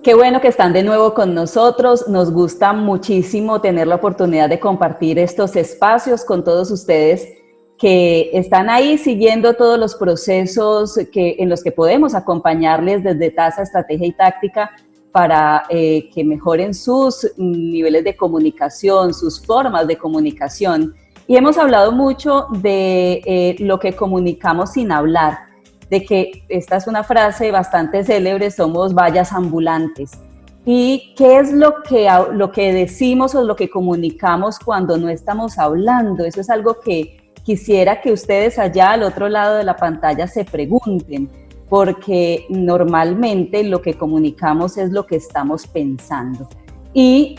Qué bueno que están de nuevo con nosotros. Nos gusta muchísimo tener la oportunidad de compartir estos espacios con todos ustedes que están ahí siguiendo todos los procesos en los que podemos acompañarles desde Tasa, Estrategia y Táctica para que mejoren sus niveles de comunicación, sus formas de comunicación. Y hemos hablado mucho de lo que comunicamos sin hablar, de que esta es una frase bastante célebre, somos vallas ambulantes. ¿Y qué es lo que decimos o lo que comunicamos cuando no estamos hablando? Eso es algo que quisiera que ustedes allá al otro lado de la pantalla se pregunten, porque normalmente lo que comunicamos es lo que estamos pensando. Y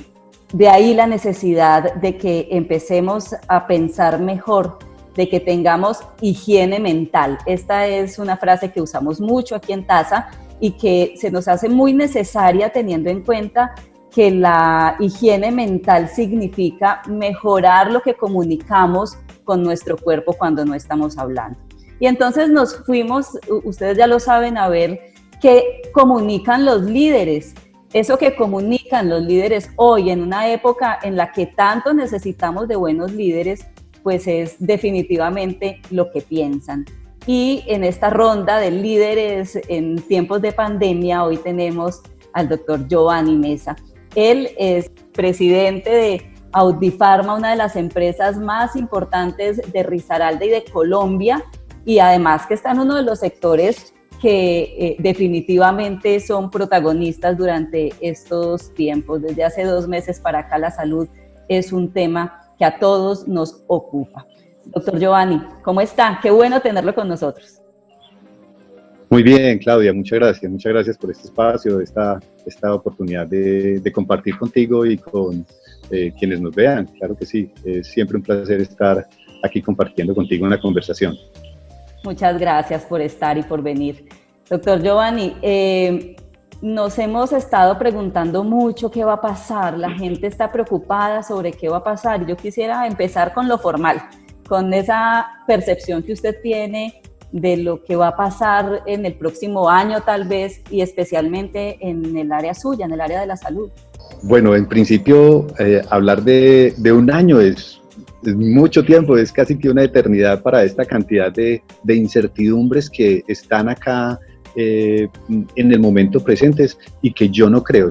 de ahí la necesidad de que empecemos a pensar mejor, de que tengamos higiene mental. Esta es una frase que usamos mucho aquí en Tasa y que se nos hace muy necesaria teniendo en cuenta que la higiene mental significa mejorar lo que comunicamos con nuestro cuerpo cuando no estamos hablando. Y entonces nos fuimos, ustedes ya lo saben, a ver qué comunican los líderes. Eso que comunican los líderes hoy en una época en la que tanto necesitamos de buenos líderes, pues es definitivamente lo que piensan. Y en esta ronda de líderes en tiempos de pandemia, hoy tenemos al doctor Giovanni Meza. Él es presidente de Audifarma, una de las empresas más importantes de Risaralda y de Colombia, y además que está en uno de los sectores que definitivamente son protagonistas durante estos tiempos. Desde hace 2 meses para acá la salud es un tema que a todos nos ocupa. Doctor Giovanni, ¿cómo está? Qué bueno tenerlo con nosotros. Muy bien, Claudia, muchas gracias por este espacio, esta oportunidad de compartir contigo y con quienes nos vean. Claro que sí, es siempre un placer estar aquí compartiendo contigo una conversación. Muchas gracias por estar y por venir. Doctor Giovanni, nos hemos estado preguntando mucho qué va a pasar, la gente está preocupada sobre qué va a pasar. Yo quisiera empezar con lo formal, con esa percepción que usted tiene de lo que va a pasar en el próximo año tal vez, y especialmente en el área suya, en el área de la salud. Bueno, en principio hablar de un año es mucho tiempo, es casi que una eternidad para esta cantidad de incertidumbres que están acá en el momento presentes y que yo no creo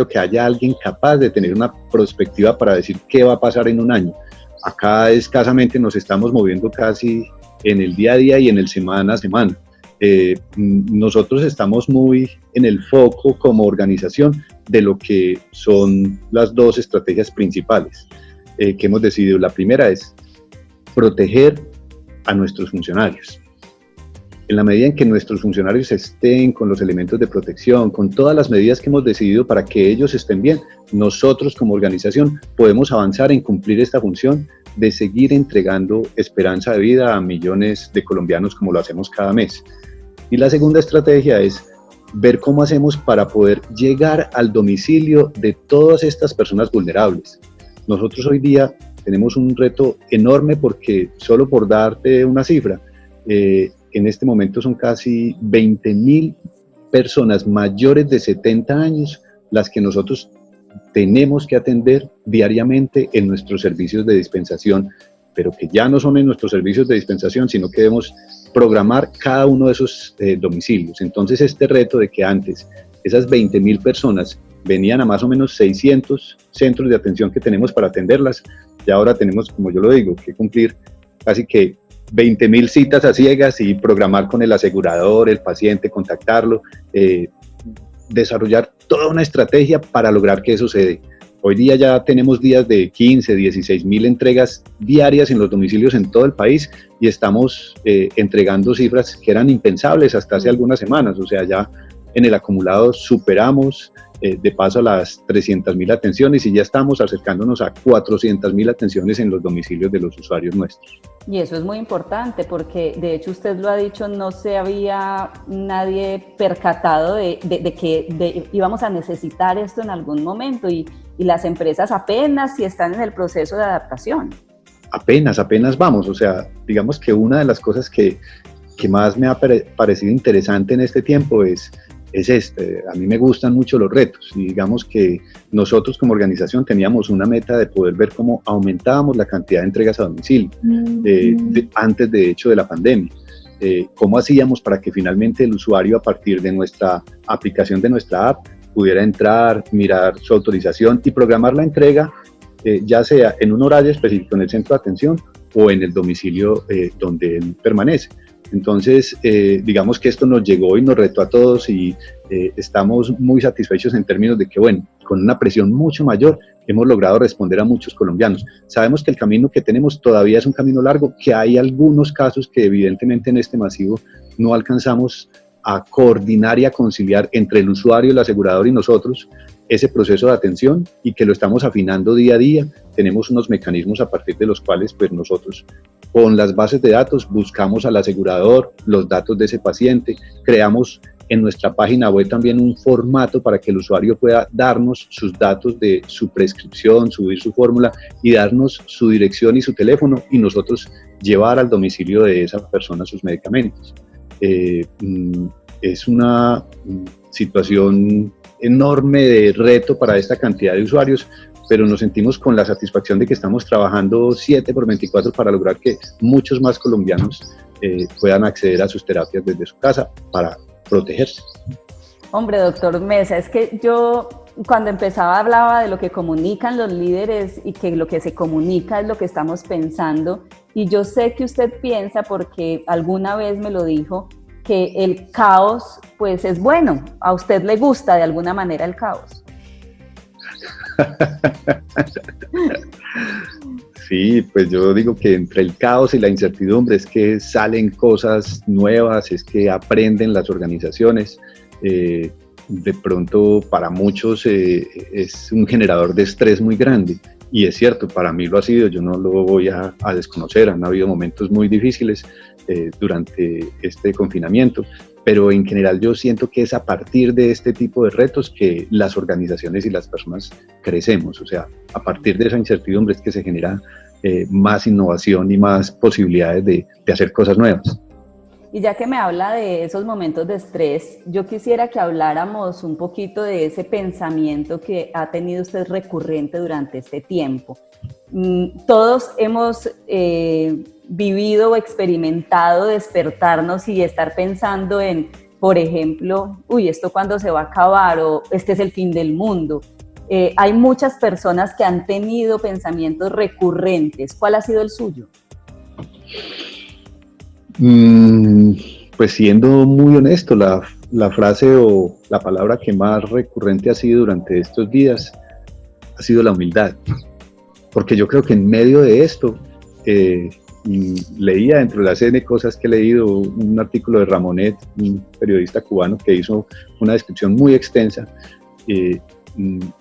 que haya alguien capaz de tener una perspectiva para decir qué va a pasar en un año. Acá escasamente nos estamos moviendo casi en el día a día y en el semana a semana. Nosotros estamos muy en el foco como organización de lo que son las 2 estrategias principales que hemos decidido. La primera es proteger a nuestros funcionarios. En la medida en que nuestros funcionarios estén con los elementos de protección, con todas las medidas que hemos decidido para que ellos estén bien, nosotros como organización podemos avanzar en cumplir esta función de seguir entregando esperanza de vida a millones de colombianos como lo hacemos cada mes. Y la segunda estrategia es ver cómo hacemos para poder llegar al domicilio de todas estas personas vulnerables. Nosotros hoy día tenemos un reto enorme porque, solo por darte una cifra, en este momento son casi 20.000 personas mayores de 70 años las que nosotros tenemos que atender diariamente en nuestros servicios de dispensación, pero que ya no son en nuestros servicios de dispensación, sino que debemos programar cada uno de esos domicilios. Entonces, este reto de que antes esas 20.000 personas venían a más o menos 600 centros de atención que tenemos para atenderlas, y ahora tenemos, como yo lo digo, que cumplir casi que 20.000 citas a ciegas y programar con el asegurador, el paciente, contactarlo, desarrollar toda una estrategia para lograr que eso se dé. Hoy día ya tenemos días de 15, 16.000 entregas diarias en los domicilios en todo el país y estamos entregando cifras que eran impensables hasta hace algunas semanas. O sea, ya en el acumulado superamos de paso a las 300.000 atenciones y ya estamos acercándonos a 400.000 atenciones en los domicilios de los usuarios nuestros. Y eso es muy importante porque, de hecho, usted lo ha dicho, no se había nadie percatado de que íbamos a necesitar esto en algún momento y las empresas apenas si están en el proceso de adaptación. Apenas vamos, o sea, digamos que una de las cosas que que más me ha parecido interesante en este tiempo es este. A mí me gustan mucho los retos y digamos que nosotros como organización teníamos una meta de poder ver cómo aumentábamos la cantidad de entregas a domicilio antes de hecho de la pandemia. Cómo hacíamos para que finalmente el usuario, a partir de nuestra aplicación, de nuestra app, pudiera entrar, mirar su autorización y programar la entrega, ya sea en un horario específico en el centro de atención o en el domicilio donde él permanece. Entonces, digamos que esto nos llegó y nos retó a todos y estamos muy satisfechos en términos de que, bueno, con una presión mucho mayor hemos logrado responder a muchos colombianos. Sabemos que el camino que tenemos todavía es un camino largo, que hay algunos casos que evidentemente en este masivo no alcanzamos a coordinar y a conciliar entre el usuario, el asegurador y nosotros ese proceso de atención, y que lo estamos afinando día a día. Tenemos unos mecanismos a partir de los cuales pues nosotros con las bases de datos buscamos al asegurador los datos de ese paciente, creamos en nuestra página web también un formato para que el usuario pueda darnos sus datos de su prescripción, subir su fórmula y darnos su dirección y su teléfono, y nosotros llevar al domicilio de esa persona sus medicamentos. Es una situación enorme de reto para esta cantidad de usuarios, pero nos sentimos con la satisfacción de que estamos trabajando 7/24 para lograr que muchos más colombianos puedan acceder a sus terapias desde su casa para protegerse. Hombre, doctor Mesa, es que yo cuando empezaba hablaba de lo que comunican los líderes y que lo que se comunica es lo que estamos pensando, y yo sé que usted piensa, porque alguna vez me lo dijo, que el caos pues es bueno. ¿A usted le gusta de alguna manera el caos? Sí, pues yo digo que entre el caos y la incertidumbre es que salen cosas nuevas, es que aprenden las organizaciones. De pronto para muchos es un generador de estrés muy grande, y es cierto, para mí lo ha sido, yo no lo voy a desconocer. Han habido momentos muy difíciles durante este confinamiento, pero en general yo siento que es a partir de este tipo de retos que las organizaciones y las personas crecemos. O sea, a partir de esa incertidumbre es que se genera más innovación y más posibilidades de hacer cosas nuevas. Y ya que me habla de esos momentos de estrés, yo quisiera que habláramos un poquito de ese pensamiento que ha tenido usted recurrente durante este tiempo. Todos hemos vivido o experimentado despertarnos y estar pensando en, por ejemplo, uy, ¿esto cuándo se va a acabar? O este es el fin del mundo. Hay muchas personas que han tenido pensamientos recurrentes. ¿Cuál ha sido el suyo? Pues siendo muy honesto, la frase o la palabra que más recurrente ha sido durante estos días ha sido la humildad, porque yo creo que en medio de esto, leía dentro de las N cosas que he leído, un artículo de Ramonet, un periodista cubano, que hizo una descripción muy extensa, y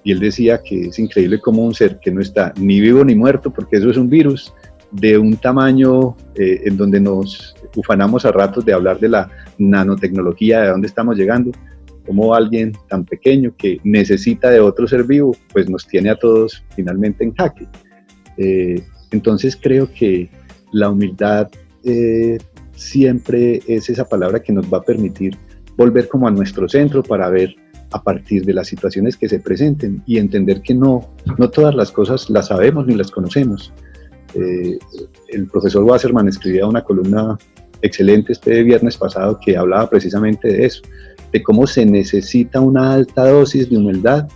él decía que es increíble cómo un ser que no está ni vivo ni muerto, porque eso es un virus, de un tamaño en donde nos ufanamos a ratos de hablar de la nanotecnología, de dónde estamos llegando, como alguien tan pequeño que necesita de otro ser vivo, pues nos tiene a todos finalmente en jaque. Entonces creo que la humildad siempre es esa palabra que nos va a permitir volver como a nuestro centro para ver a partir de las situaciones que se presenten y entender que no todas las cosas las sabemos ni las conocemos. El profesor Wasserman escribía una columna excelente este viernes pasado que hablaba precisamente de eso, de cómo se necesita una alta dosis de humildad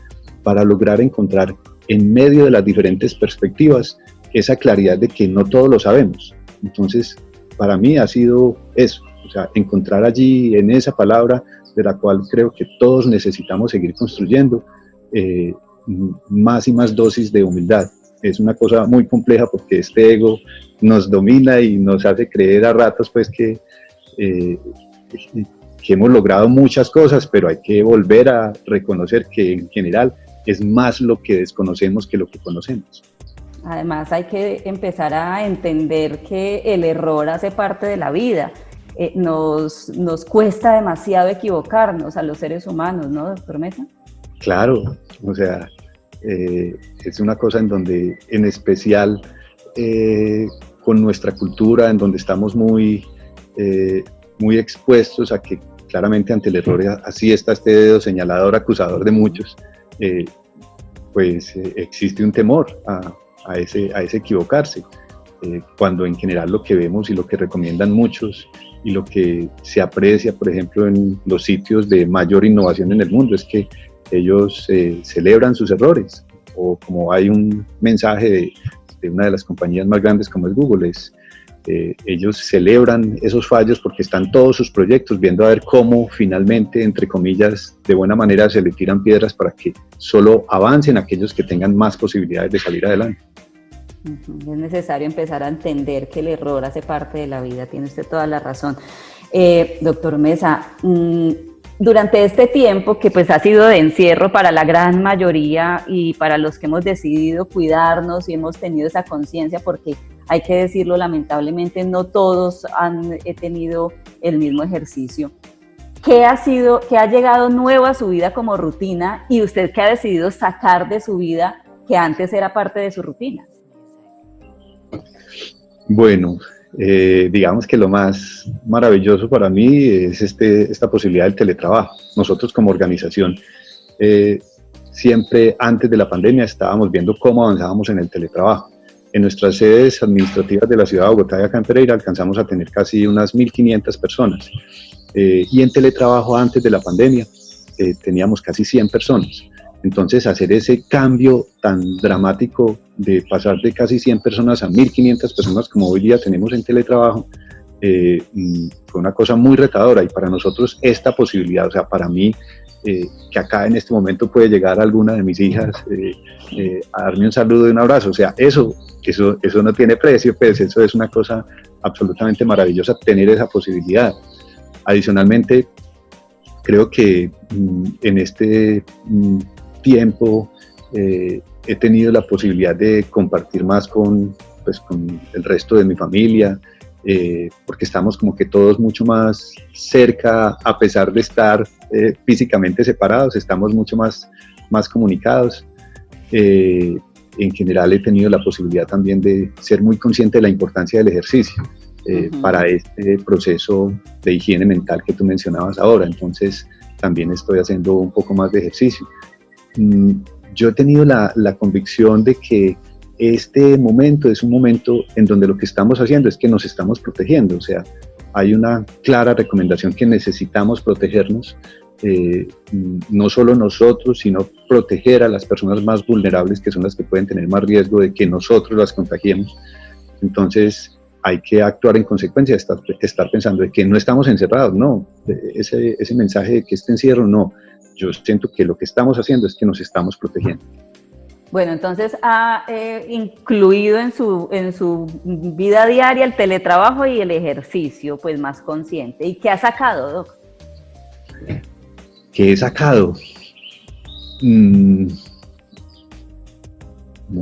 para lograr encontrar en medio de las diferentes perspectivas esa claridad de que no todo lo sabemos. Entonces, para mí ha sido eso, o sea, encontrar allí en esa palabra de la cual creo que todos necesitamos seguir construyendo más y más dosis de humildad. Es una cosa muy compleja porque este ego nos domina y nos hace creer a ratos pues que hemos logrado muchas cosas, pero hay que volver a reconocer que en general es más lo que desconocemos que lo que conocemos. Además hay que empezar a entender que el error hace parte de la vida. Nos cuesta demasiado equivocarnos a los seres humanos, ¿no, doctor Mesa? Claro, o sea, es una cosa en donde, en especial con nuestra cultura, en donde estamos muy muy expuestos a que claramente ante el error así está este dedo señalador, acusador de muchos, existe un temor a ese equivocarse, cuando en general lo que vemos y lo que recomiendan muchos y lo que se aprecia, por ejemplo, en los sitios de mayor innovación en el mundo, es que ellos celebran sus errores, o como hay un mensaje de una de las compañías más grandes como es Google, ellos celebran esos fallos porque están todos sus proyectos viendo a ver cómo finalmente, entre comillas, de buena manera se le tiran piedras para que solo avancen aquellos que tengan más posibilidades de salir adelante. Es necesario empezar a entender que el error hace parte de la vida, tiene usted toda la razón. Doctor Mesa, durante este tiempo que pues ha sido de encierro para la gran mayoría y para los que hemos decidido cuidarnos y hemos tenido esa conciencia, porque hay que decirlo, lamentablemente no todos han tenido el mismo ejercicio. ¿Qué ha llegado nuevo a su vida como rutina y usted qué ha decidido sacar de su vida que antes era parte de su rutina? Bueno, digamos que lo más maravilloso para mí es esta posibilidad del teletrabajo. Nosotros como organización, siempre antes de la pandemia estábamos viendo cómo avanzábamos en el teletrabajo. En nuestras sedes administrativas de la ciudad de Bogotá y acá en Pereira alcanzamos a tener casi unas 1.500 personas. Y en teletrabajo antes de la pandemia teníamos casi 100 personas. Entonces, hacer ese cambio tan dramático de pasar de casi 100 personas a 1.500 personas como hoy día tenemos en teletrabajo, fue una cosa muy retadora. Y para nosotros esta posibilidad, o sea, para mí, que acá en este momento puede llegar alguna de mis hijas a darme un saludo y un abrazo, o sea, eso no tiene precio, pues eso es una cosa absolutamente maravillosa, tener esa posibilidad. Adicionalmente, creo que en este tiempo he tenido la posibilidad de compartir más con el resto de mi familia, porque estamos como que todos mucho más cerca, a pesar de estar físicamente separados, estamos mucho más comunicados. En general he tenido la posibilidad también de ser muy consciente de la importancia del ejercicio para este proceso de higiene mental que tú mencionabas ahora. Entonces también estoy haciendo un poco más de ejercicio. Yo he tenido la convicción de que este momento es un momento en donde lo que estamos haciendo es que nos estamos protegiendo, o sea, hay una clara recomendación que necesitamos protegernos, no solo nosotros, sino proteger a las personas más vulnerables, que son las que pueden tener más riesgo de que nosotros las contagiemos. Entonces hay que actuar en consecuencia, estar pensando de que no estamos encerrados, no, ese mensaje de que este encierro, no. Yo siento que lo que estamos haciendo es que nos estamos protegiendo. Bueno, entonces ha incluido en su vida diaria el teletrabajo y el ejercicio, pues más consciente. ¿Y qué ha sacado, Doc? ¿Qué he sacado? No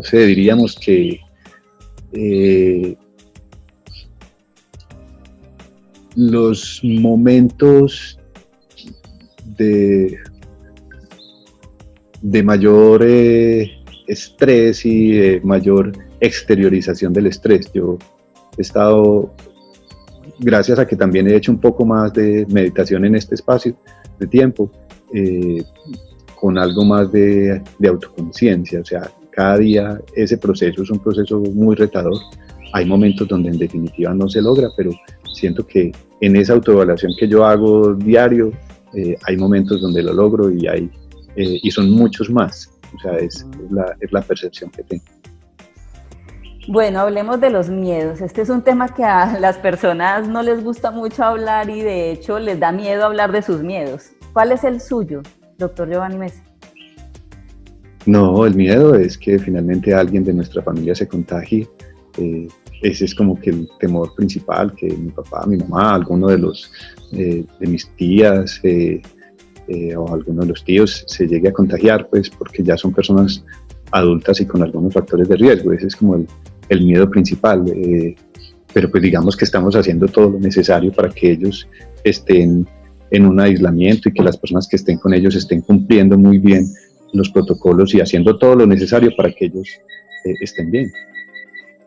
sé, diríamos que los momentos de mayor estrés y de mayor exteriorización del estrés. Yo he estado, gracias a que también he hecho un poco más de meditación en este espacio de tiempo, con algo más de autoconciencia, o sea, cada día ese proceso es un proceso muy retador. Hay momentos donde en definitiva no se logra, pero siento que en esa autoevaluación que yo hago diario, hay momentos donde lo logro y son muchos más. O sea, es la percepción que tengo. Bueno, hablemos de los miedos. Este es un tema que a las personas no les gusta mucho hablar y de hecho les da miedo hablar de sus miedos. ¿Cuál es el suyo, doctor Giovanni Mesa? No, el miedo es que finalmente alguien de nuestra familia se contagie. Ese es como que el temor principal, que mi papá, mi mamá, alguno de mis tías o alguno de los tíos se llegue a contagiar, pues porque ya son personas adultas y con algunos factores de riesgo. Ese es como el miedo principal, pero pues digamos que estamos haciendo todo lo necesario para que ellos estén en un aislamiento y que las personas que estén con ellos estén cumpliendo muy bien los protocolos y haciendo todo lo necesario para que ellos estén bien.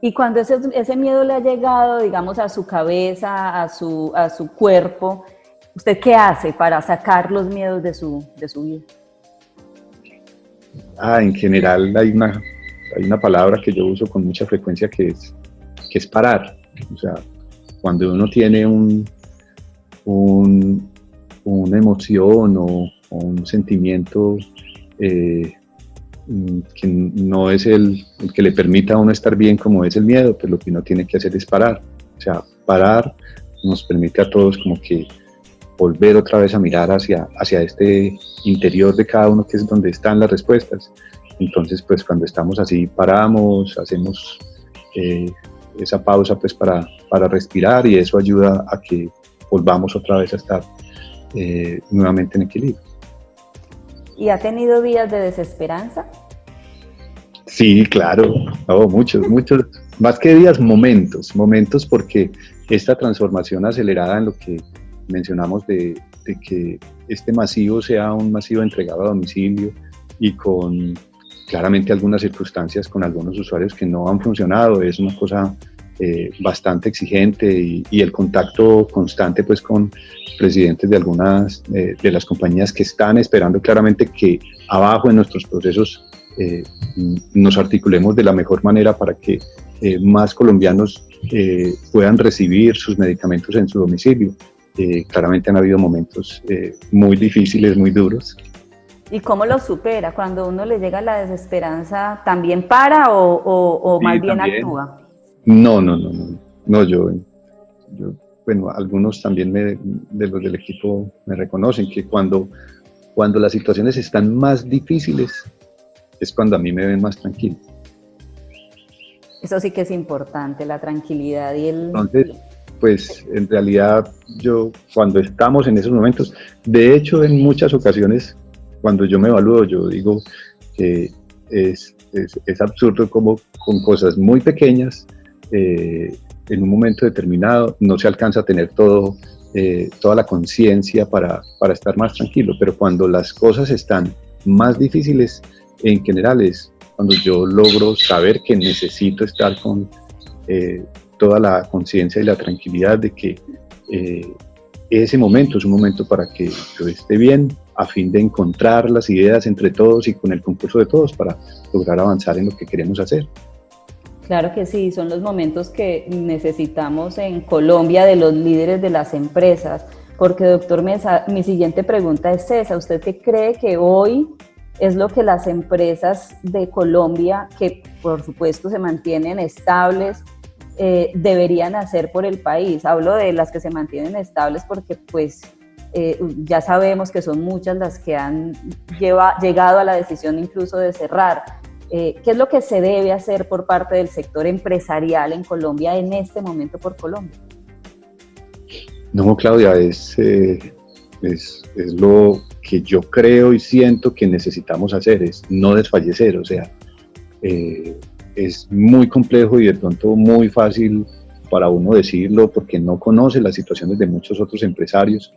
Y cuando ese miedo le ha llegado, digamos, a su cabeza, a su cuerpo, ¿usted qué hace para sacar los miedos de su vida? En general hay una palabra que yo uso con mucha frecuencia que es parar. O sea, cuando uno tiene una emoción o un sentimiento que no es el que le permita a uno estar bien como es el miedo, pues lo que uno tiene que hacer es parar. O sea, parar nos permite a todos como que volver otra vez a mirar hacia este interior de cada uno, que es donde están las respuestas. Entonces, pues cuando estamos así, paramos, hacemos esa pausa pues para respirar, y eso ayuda a que volvamos otra vez a estar nuevamente en equilibrio. ¿Y ha tenido días de desesperanza? Sí, claro, muchos, más que días, momentos, porque esta transformación acelerada en lo que mencionamos de que este masivo sea un masivo entregado a domicilio, y con claramente algunas circunstancias con algunos usuarios que no han funcionado, es una cosa bastante exigente, y el contacto constante pues con presidentes de algunas de las compañías que están esperando claramente que abajo en nuestros procesos nos articulemos de la mejor manera para que más colombianos puedan recibir sus medicamentos en su domicilio. Claramente han habido momentos muy difíciles, muy duros. ¿Y cómo lo supera? Cuando uno le llega la desesperanza, ¿también para o Sí, más bien también. actúa? No, yo bueno, algunos también de los del equipo me reconocen que cuando las situaciones están más difíciles es cuando a mí me ven más tranquilo. Eso sí que es importante, la tranquilidad y el... Entonces, pues en realidad yo cuando estamos en esos momentos, de hecho en muchas ocasiones cuando yo me evalúo, yo digo que es absurdo como con cosas muy pequeñas en un momento determinado no se alcanza a tener toda la conciencia para estar más tranquilo, pero cuando las cosas están más difíciles, en general es cuando yo logro saber que necesito estar con toda la conciencia y la tranquilidad de que ese momento es un momento para que yo esté bien, a fin de encontrar las ideas entre todos y con el concurso de todos para lograr avanzar en lo que queremos hacer. Claro que sí, son los momentos que necesitamos en Colombia de los líderes de las empresas, porque doctor Mesa, mi siguiente pregunta es esa, ¿usted qué cree que hoy es lo que las empresas de Colombia, que por supuesto se mantienen estables, deberían hacer por el país? Hablo de las que se mantienen estables porque pues ya sabemos que son muchas las que han llegado a la decisión incluso de cerrar. ¿Qué es lo que se debe hacer por parte del sector empresarial en Colombia en este momento por Colombia? No, Claudia, es lo que yo creo y siento que necesitamos hacer, es no desfallecer. O sea, es muy complejo y de pronto muy fácil para uno decirlo porque no conoce las situaciones de muchos otros empresarios,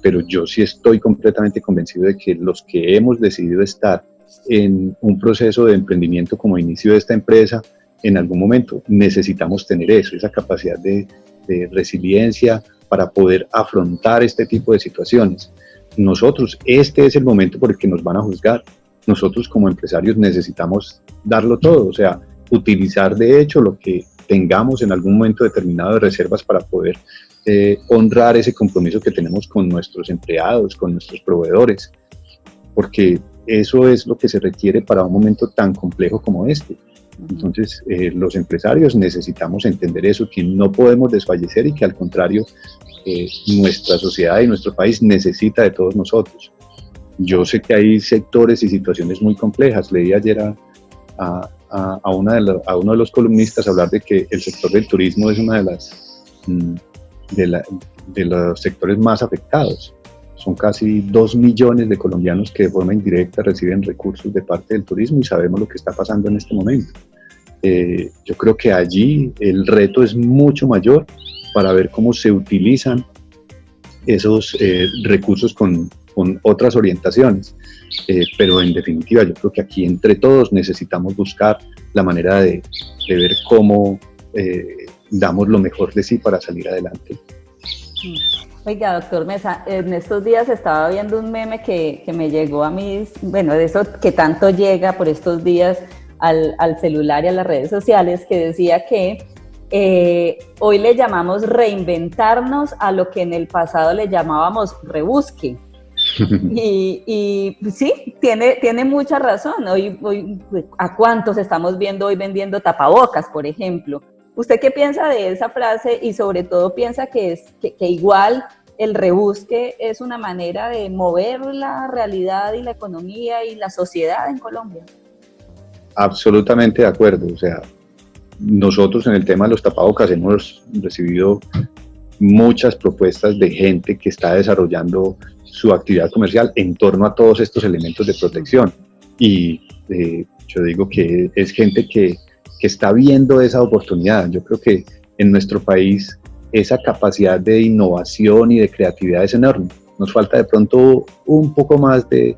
pero yo sí estoy completamente convencido de que los que hemos decidido estar en un proceso de emprendimiento como inicio de esta empresa, en algún momento necesitamos tener esa capacidad de resiliencia para poder afrontar este tipo de situaciones. Nosotros, este es el momento por el que nos van a juzgar. Nosotros como empresarios necesitamos darlo todo, o sea, utilizar de hecho lo que tengamos en algún momento determinado de reservas para poder honrar ese compromiso que tenemos con nuestros empleados, con nuestros proveedores, porque eso es lo que se requiere para un momento tan complejo como este. Entonces, los empresarios necesitamos entender eso, que no podemos desfallecer y que al contrario, nuestra sociedad y nuestro país necesita de todos nosotros. Yo sé que hay sectores y situaciones muy complejas. Leí ayer a uno de los columnistas hablar de que el sector del turismo es una de los sectores más afectados. Son casi 2 millones de colombianos que de forma indirecta reciben recursos de parte del turismo y sabemos lo que está pasando en este momento. Yo creo que allí el reto es mucho mayor para ver cómo se utilizan esos recursos con otras orientaciones. Pero en definitiva yo creo que aquí entre todos necesitamos buscar la manera de ver cómo damos lo mejor de sí para salir adelante. Oiga, doctor Mesa, en estos días estaba viendo un meme que me llegó a mí, bueno, de eso que tanto llega por estos días al celular y a las redes sociales, que decía que hoy le llamamos reinventarnos a lo que en el pasado le llamábamos rebusque. Y sí, tiene mucha razón. Hoy, ¿a cuántos estamos viendo hoy vendiendo tapabocas, por ejemplo? ¿Usted qué piensa de esa frase? Y sobre todo piensa que igual el rebusque es una manera de mover la realidad y la economía y la sociedad en Colombia. Absolutamente de acuerdo. O sea, nosotros en el tema de los tapabocas hemos recibido muchas propuestas de gente que está desarrollando su actividad comercial en torno a todos estos elementos de protección. Y yo digo que es gente que está viendo esa oportunidad. Yo creo que en nuestro país esa capacidad de innovación y de creatividad es enorme. Nos falta de pronto un poco más de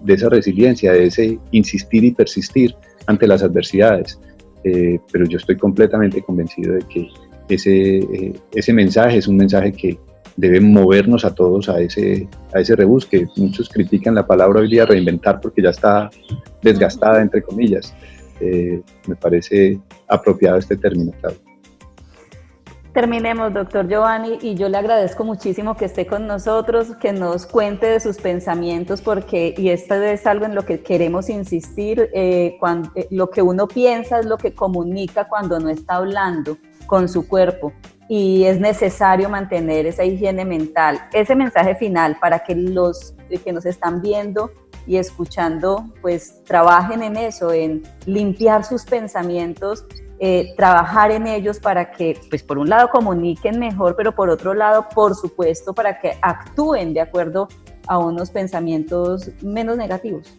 esa resiliencia, de ese insistir y persistir ante las adversidades. Pero yo estoy completamente convencido de que ese mensaje es un mensaje que debe movernos a todos a ese rebusque. Muchos critican la palabra hoy día reinventar porque ya está desgastada, entre comillas. Me parece apropiado este término, claro. Terminemos, doctor Giovanni, y yo le agradezco muchísimo que esté con nosotros, que nos cuente de sus pensamientos, y esto es algo en lo que queremos insistir, lo que uno piensa es lo que comunica cuando no está hablando con su cuerpo, y es necesario mantener esa higiene mental. Ese mensaje final para que los que nos están viendo y escuchando, pues trabajen en eso, en limpiar sus pensamientos, trabajar en ellos para que, pues por un lado comuniquen mejor, pero por otro lado, por supuesto, para que actúen de acuerdo a unos pensamientos menos negativos.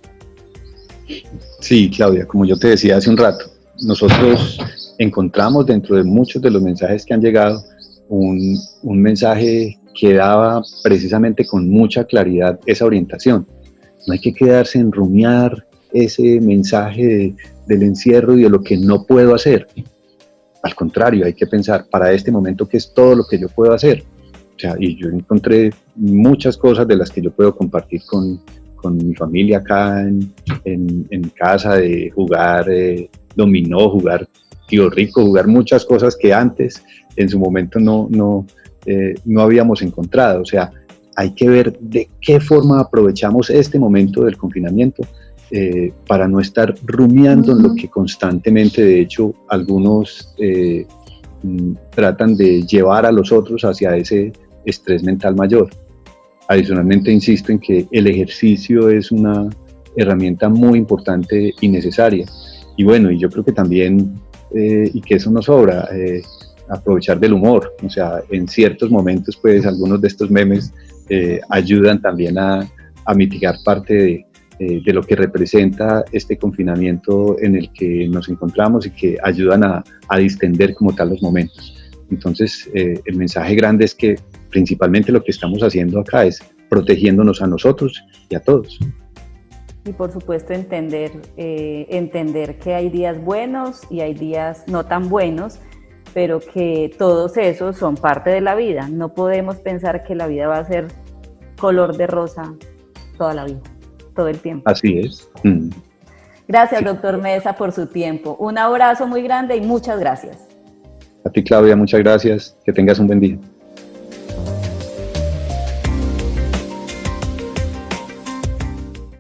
Sí, Claudia, como yo te decía hace un rato, nosotros encontramos dentro de muchos de los mensajes que han llegado un mensaje que daba precisamente con mucha claridad esa orientación. No hay que quedarse en rumiar ese mensaje del encierro y de lo que no puedo hacer. Al contrario, hay que pensar para este momento qué es todo lo que yo puedo hacer. O sea, y yo encontré muchas cosas de las que yo puedo compartir con mi familia acá en casa, de jugar dominó, jugar tío rico, jugar muchas cosas que antes en su momento no habíamos encontrado. O sea, hay que ver de qué forma aprovechamos este momento del confinamiento para no estar rumiando en lo que constantemente, de hecho, algunos tratan de llevar a los otros hacia ese estrés mental mayor. Adicionalmente, insisto en que el ejercicio es una herramienta muy importante y necesaria. Y bueno, y yo creo que también, y que eso no sobra, aprovechar del humor. O sea, en ciertos momentos, pues, algunos de estos memes ayudan también a mitigar parte de lo que representa este confinamiento en el que nos encontramos y que ayudan a distender como tal los momentos. Entonces, el mensaje grande es que principalmente lo que estamos haciendo acá es protegiéndonos a nosotros y a todos. Y por supuesto entender que hay días buenos y hay días no tan buenos, pero que todos esos son parte de la vida. No podemos pensar que la vida va a ser color de rosa toda la vida, todo el tiempo. Así es. Gracias, doctor Mesa, por su tiempo. Un abrazo muy grande y muchas gracias. A ti, Claudia, muchas gracias. Que tengas un buen día.